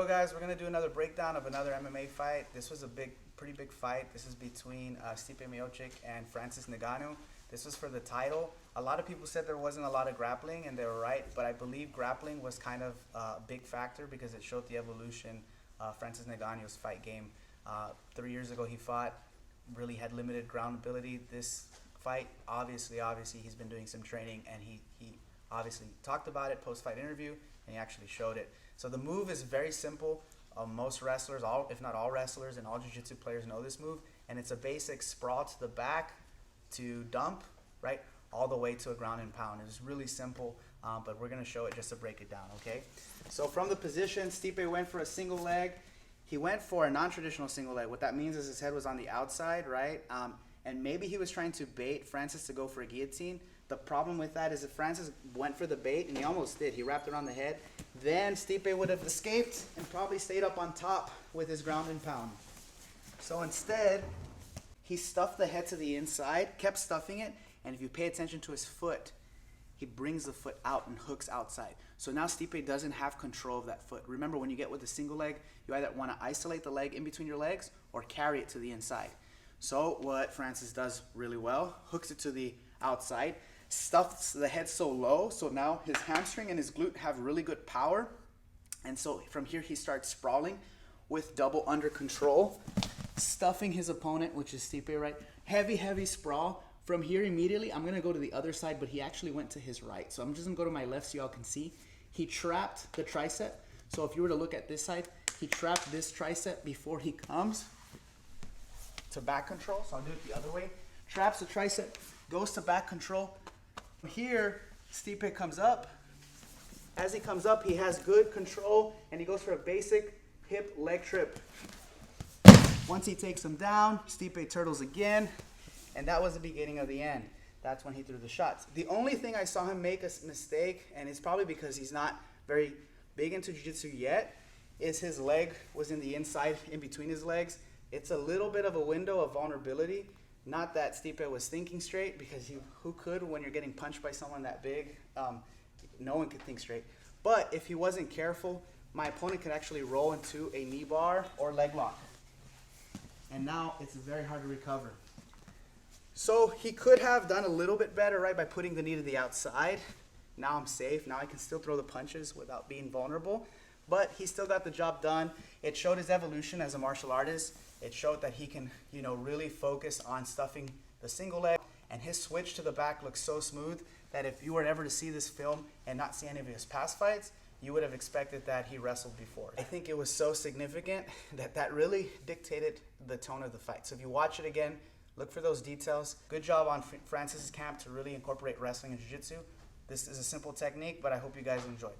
go, guys. We're gonna do another breakdown of another MMA fight. This was a pretty big fight. This is between Stipe Miocic and Francis Ngannou. This was for the title. A lot of people said there wasn't a lot of grappling, and they were right. But I believe grappling was kind of a big factor because it showed the evolution of Francis Ngannou's fight game. 3 years ago, he fought, really had limited ground ability. This fight, obviously, he's been doing some training, and he obviously talked about it post-fight interview, and he actually showed it. So the move is very simple. Most wrestlers, if not all wrestlers and all jiu-jitsu players know this move, and it's a basic sprawl to the back to dump, right, all the way to a ground and pound. It's really simple, but we're going to show it just to break it down, okay? So from the position, Stipe went for a single leg. He went for a non-traditional single leg. What that means is his head was on the outside, right? And maybe he was trying to bait Francis to go for a guillotine. The problem with that is if Francis went for the bait, and he almost did, he wrapped around the head, then Stipe would have escaped and probably stayed up on top with his ground and pound. So instead, he stuffed the head to the inside, kept stuffing it, and if you pay attention to his foot, he brings the foot out and hooks outside. So now Stipe doesn't have control of that foot. Remember, when you get with a single leg, you either want to isolate the leg in between your legs or carry it to the inside. So what Francis does really well, hooks it to the outside, stuffs the head so low, so now his hamstring and his glute have really good power. And so from here he starts sprawling with double under control, stuffing his opponent, which is Stipe, right? Heavy sprawl. From here immediately, I'm gonna go to the other side, but he actually went to his right. So I'm just gonna go to my left so y'all can see. He trapped the tricep. So if you were to look at this side, he trapped this tricep before he comes to back control. So I'll do it the other way. Traps the tricep, goes to back control. Here, Stipe comes up. As he comes up, he has good control, and he goes for a basic hip leg trip. Once he takes him down, Stipe turtles again, and that was the beginning of the end. That's when he threw the shots. The only thing I saw him make a mistake, and it's probably because he's not very big into jiu-jitsu yet, is his leg was in the inside, in between his legs. It's a little bit of a window of vulnerability. Not that Stipe was thinking straight, because who could when you're getting punched by someone that big? No one could think straight. But if he wasn't careful, my opponent could actually roll into a knee bar or leg lock. And now it's very hard to recover. So he could have done a little bit better, right, by putting the knee to the outside. Now I'm safe. Now I can still throw the punches without being vulnerable. But he still got the job done. It showed his evolution as a martial artist. It showed that he can, really focus on stuffing the single leg. And his switch to the back looks so smooth that if you were ever to see this film and not see any of his past fights, you would have expected that he wrestled before. I think it was so significant that really dictated the tone of the fight. So if you watch it again, look for those details. Good job on Francis's camp to really incorporate wrestling and jiu-jitsu. This is a simple technique, but I hope you guys enjoyed.